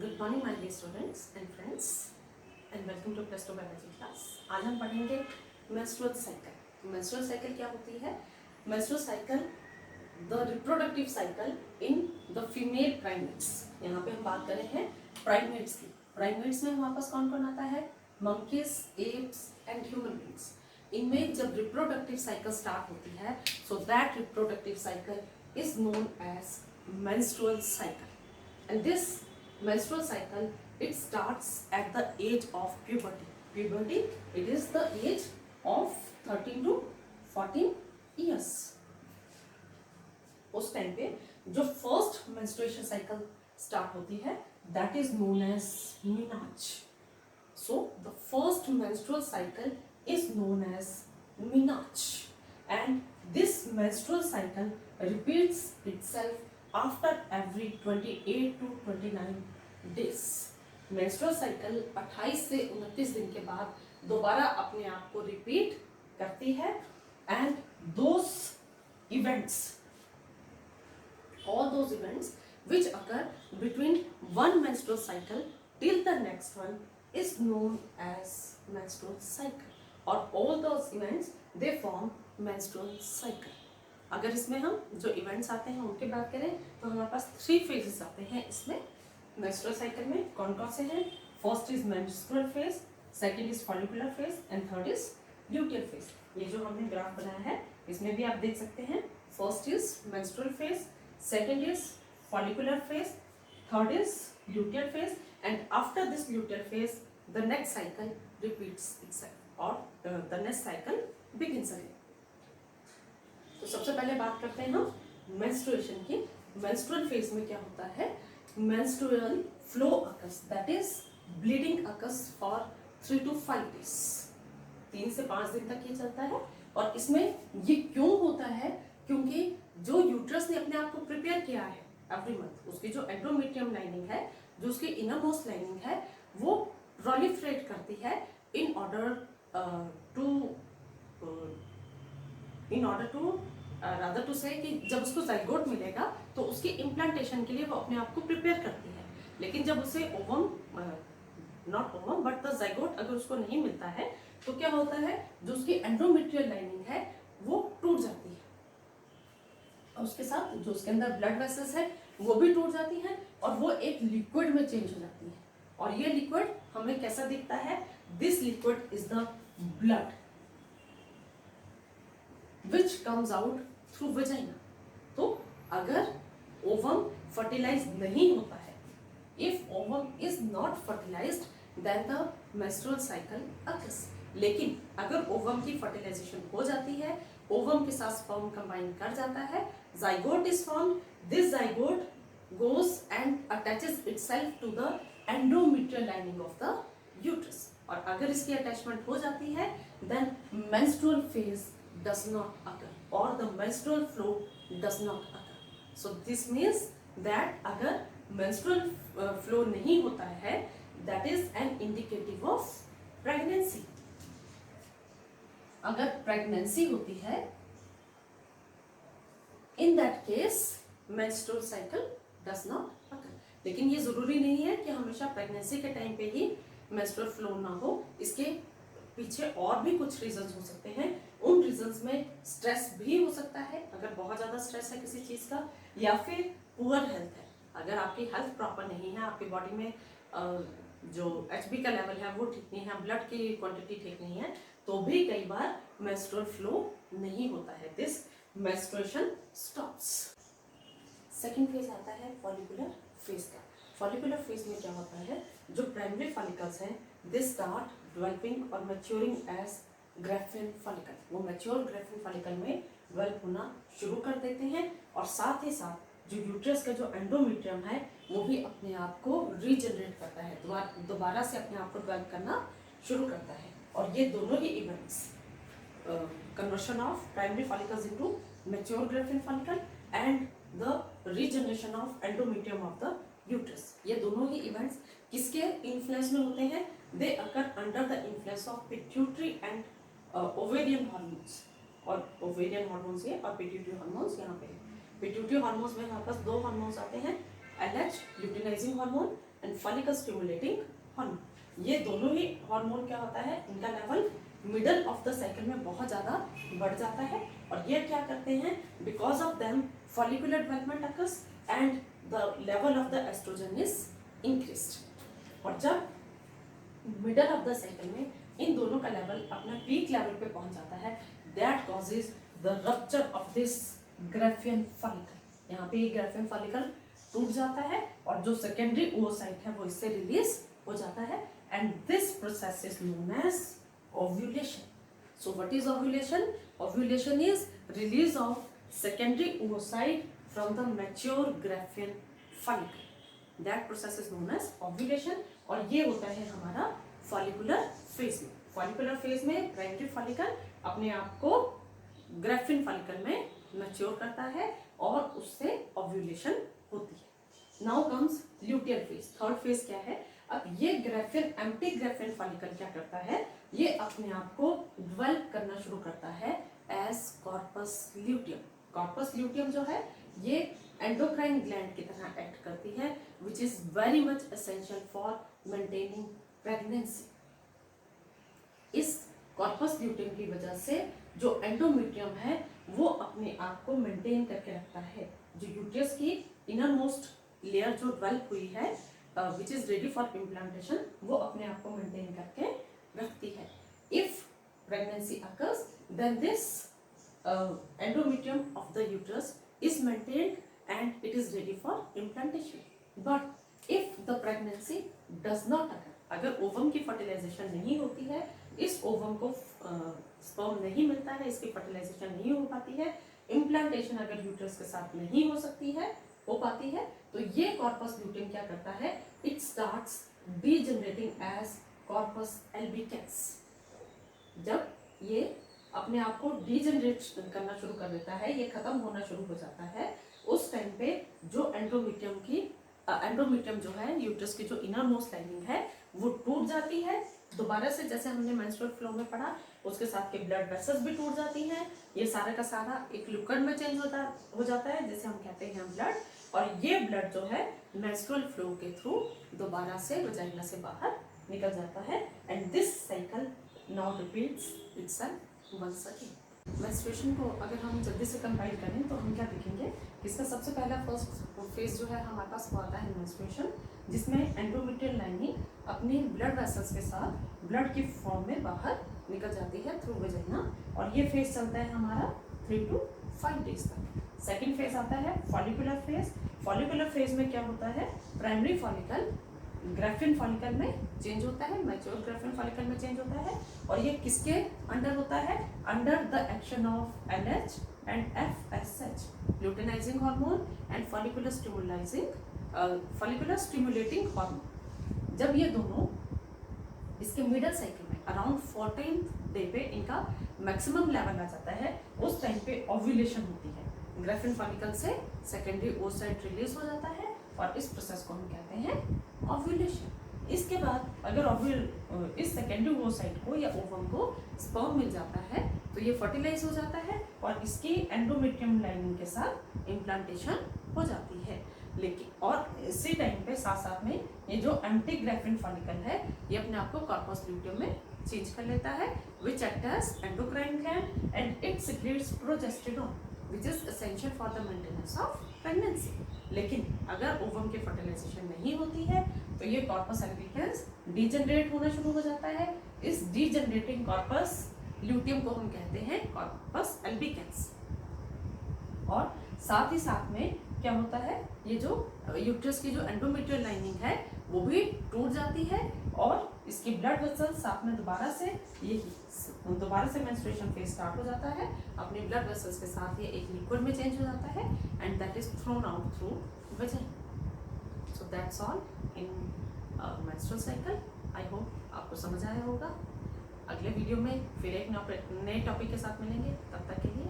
Good morning my dear students and friends and welcome to plus two biology class. आज हम पढ़ेंगे menstrual cycle. Menstrual cycle क्या होती है? Menstrual cycle the reproductive cycle in the female primates. यहाँ पे हम बात कर रहे हैं प्राइमेट्स की। प्राइमेट्स में हमारे पास कौन कौन आता है? Monkeys, apes and human beings. इनमें जब रिप्रोडक्टिव साइकिल स्टार्ट होती है, so that reproductive cycle is known as menstrual cycle. And this menstrual cycle, it starts at the age of puberty. Puberty, it is the age of 13 to 14 years. उस time पे जो first menstruation cycle start होती है, that is known as menarche. So the first menstrual cycle is known as menarche, and this menstrual cycle repeats itself after every 28 to 29 days. menstrual cycle 28 से 29 दिन के बाद दोबारा अपने आप को रिपीट करती है, and those events, all those events which occur between one menstrual cycle till the next one is known as menstrual cycle, or all those events they form menstrual cycle. अगर इसमें हम जो इवेंट्स आते हैं उनकी बात करें तो हमारे पास 3 फेजेस आते हैं इसमें मेंस्ट्रुअल साइकिल में। कौन कौन से हैं? First is menstrual phase, second is follicular phase and third is luteal phase. ये जो हमने ग्राफ बनाया है इसमें भी आप देख सकते हैं, first is menstrual phase, second is follicular phase, third is luteal phase, and after this luteal phase the next cycle repeats itself, or the next cycle begins again. तो सबसे पहले बात करते हैं हम मेंस्ट्रुएशन की। मेंस्ट्रुअल फेज में क्या होता है? Menstrual flow occurs, that is bleeding occurs for 3 to 5 days। 3 से 5 दिन तक ये चलता है। और इसमें ये क्यों होता है? क्योंकि जो यूट्रस ने अपने आप को प्रिपेयर किया है एवरी मंथ, उसकी जो एंडोमेट्रियम लाइनिंग है, जो उसकी इनर मोस्ट लाइनिंग है, वो प्रोलिफरेट करती है in order to rather to say कि जब उसको जाइगोट मिलेगा तो उसकी इम्प्लांटेशन के लिए वो अपने आप को प्रिपेयर करती है। लेकिन जब उसे ovum, not ovum but the zygote अगर उसको नहीं मिलता है तो क्या होता है? जो उसकी एंडोमेट्रियल लाइनिंग है वो टूट जाती है, और उसके साथ जो उसके अंदर ब्लड वेसल्स है वो भी टूट जाती हैं, और वो एक लिक्विड में चेंज हो जाती है। और ये लिक्विड हमें कैसा दिखता है? This liquid is the blood which comes out through vagina. तो अगर ओवम फर्टिलाइज नहीं होता है, if ovum is not fertilised then the menstrual cycle occurs. लेकिन अगर ओवम की फर्टिलाइजेशन हो जाती है, ओवम के साथ स्पर्म कंबाइन कर जाता है, zygote is formed, this zygote goes and attaches itself to the endometrial lining of the uterus, और अगर इसकी अटैचमेंट हो जाती है then menstrual phase does not occur or the menstrual flow does not occur. So this means that अगर menstrual flow नहीं होता है, that is an indicative of pregnancy. अगर प्रेगनेंसी होती है, in that case menstrual cycle does not occur. लेकिन ये जरूरी नहीं है कि हमेशा प्रेगनेंसी के टाइम पे ही मेंस्ट्रुअल फ्लो ना हो। इसके पीछे और भी कुछ रीजंस हो सकते हैं। उन रीजंस में स्ट्रेस भी हो सकता है, अगर बहुत ज़्यादा स्ट्रेस है किसी चीज़ का, या फिर पुअर हेल्थ है। अगर आपकी हेल्थ प्रॉपर नहीं है, आपकी बॉडी में जो HB का लेवल है वो ठीक नहीं है, ब्लड की क्वांटिटी ठीक नहीं है, तो भी कई बार मेंस्ट्रुअल फ्लो नहीं होता है। This menstruation stops. Second phase आता है फॉलिकुलर फेज का। फॉलिकुलर फेज में क्या होता है? जो प्राइमरी फॉलिकल्स हैं दे स्टार्ट डेवलपिंग और मैच्योरिंग एज ग्रेफिन फॉलिकल। वो मैच्योर ग्रेफिन फॉलिकल में डेवलप होना शुरू कर देते हैं, और साथ ही साथ जो यूट्रस का जो एंडोमेट्रियम है वो भी अपने आप को रीजनरेट करता है, दोबारा से अपने आप को डेवलप करना शुरू करता है। और ये दोनों ही events, conversion of primary follicles into mature Graafian follicle and the regeneration of endometrium of the uterus, ये दोनों ही इवेंट्स किसके इन्फ्लुएंस में होते हैं? They occur under the influence of pituitary and ovarian hormones. और ओवेरियन हार्मोन्स ये और pituitary hormones यहाँ पे है। पिट्यूटरी हार्मोन्स में हमारे पास 2 हार्मोन्स आते हैं, LH luteinizing hormone and follicle stimulating hormone. ये दोनों ही हार्मोन क्या होता है, इनका level middle of the cycle में बहुत ज़्यादा बढ़ जाता है और ये क्या करते हैं, because of them follicular development occurs and the level of the estrogen is increased. और जब मिडल ऑफ द साइकिल में इन दोनों का लेवल अपना पीक लेवल पे पहुंच जाता है, that causes the rupture of this Graafian follicle. यहाँ पे ये ग्राफियन फॉलिकल टूट जाता है और जो सेकेंडरी oocyte है वो इससे रिलीज हो जाता है and this process is known as ovulation. So what is ovulation? Ovulation is release of secondary oocyte from the mature Graafian follicle. That process is known as ovulation और ये होता है हमारा follicular phase में। follicular phase में primary follicle अपने आप को ग्राफियन फॉलिकल में मैच्योर करता है और उससे ओव्यूलेशन होती है। Now comes luteal phase, third phase क्या है। अब ये ग्राफियन एम्प्टी ग्राफियन फॉलिकल क्या करता है, ये अपने आप को डेवलप करना शुरू करता है as corpus luteum. Corpus luteum जो है ये एंडोक्राइन ग्लैंड की तरह एक्ट करती है which is very much essential for maintaining pregnancy. इस कॉर्पस ल्यूटियम की वजह से जो एंडोमेट्रियम है वो अपने आप को मेंटेन करके रखता है। जो यूट्रस की इनर मोस्ट लेयर जो डेवलप हुई है which is ready for implantation, वो अपने आप को मेंटेन करके रखती है। If pregnancy occurs then this endometrium of the uterus is maintained and it is ready for implantation. But if the pregnancy does not occur, अगर ओवम की fertilisation नहीं होती है, इस ओवम को स्पर्म नहीं मिलता है, इसकी फर्टिलाइजेशन नहीं हो पाती है, इम्प्लांटेशन अगर यूट्रस के साथ नहीं हो पाती है, तो ये कॉर्पस ल्यूटियम क्या करता है, it starts degenerating as corpus albicans. जब ये अपने आप को डीजनरेट करना शुरू कर देता है, ये खत्म होना शुरू हो जाता है, उस टाइम पे जो एंडोमेट्रियम जो है यूट्रस की जो इनर मोस्ट लाइनिंग है वो टूट जाती है दोबारा से। जैसे हमने मेंस्ट्रुअल फ्लो में पढ़ा, उसके साथ के ब्लड वेसल्स भी टूट जाती हैं। ये सारा का सारा एक लिक्विड में चेंज हो जाता है जिसे हम कहते हैं ब्लड, और ये ब्लड जो है मेंस्ट्रुअल फ्लो के थ्रू दोबारा से वजाइना से बाहर निकल जाता है and this cycle now repeats itself once again. Menstruation को अगर हम जल्दी से कंपाइल करें तो हम क्या देखेंगे, इसका सबसे पहला फर्स्ट फेज जो है हमारे पास वो आता है मेंस्ट्रुएशन, जिसमें एंडोमेट्रियल लाइनिंग अपनी ब्लड वेसल्स के साथ ब्लड की फॉर्म में बाहर निकल जाती है थ्रू वजाइना, और ये फेज चलता है हमारा 3 to 5 डेज तक। सेकेंड फेज आता है फॉलिकुलर फेज। फॉलिकुलर फेज में क्या होता है, प्राइमरी फॉलिकल ग्राफियन फॉलिकल में चेंज होता है, मैच्योर ग्राफियन फॉलिकल में चेंज होता है, और ये किसके अंडर होता है, under the action of LH and FSH, luteinising hormone and follicular stimulating hormone. जब ये दोनों इसके मिडल साइकिल में अराउंड 14th डे पे इनका मैक्सिमम लेवल आ जाता है, उस टाइम पे ओव्यूलेशन होती है। ग्राफियन फॉलिकल से सेकेंडरी oocyte रिलीज हो जाता है और इस प्रोसेस को हम कहते हैं ओव्यूलेशन। इसके बाद अगर इस सेकेंडरी oocyte को या ओवम को स्पर्म मिल जाता है तो ये फर्टिलाइज हो जाता है और इसकी एंडोमेट्रियम लाइनिंग के साथ इम्प्लांटेशन हो जाती है। लेकिन और इसी टाइम पे साथ साथ में ये जो एम्प्टी ग्राफियन फॉलिकल है ये अपने आप को कॉर्पस ल्यूटियम में चेंज कर लेता है, which act as endocrine gland and it secretes progesterone which is essential for the maintenance of pregnancy. लेकिन अगर ओवम की फर्टिलाइजेशन नहीं होती है तो ये कॉर्पस एल्बिकेंस डीजनरेट होना शुरू हो जाता है। इस डीजनरेटिंग कॉर्पस ल्यूटियम को हम कहते हैं कॉर्पस एल्बिकेंस। और साथ ही साथ में क्या होता है, ये जो यूट्रस की जो एंडोमेट्रियल लाइनिंग है वो भी टूट जाती है और इसकी ब्लड वेसल्स साथ में दोबारा से मेंस्ट्रुएशन फेज स्टार्ट हो जाता है। अपने ब्लड वेसल्स के साथ ये एक लिक्विड में चेंज हो जाता है and that is thrown out through vagina. So that's all in menstrual cycle. I hope आपको समझ आया होगा। अगले वीडियो में फिर एक नए टॉपिक के साथ मिलेंगे, तब तक के लिए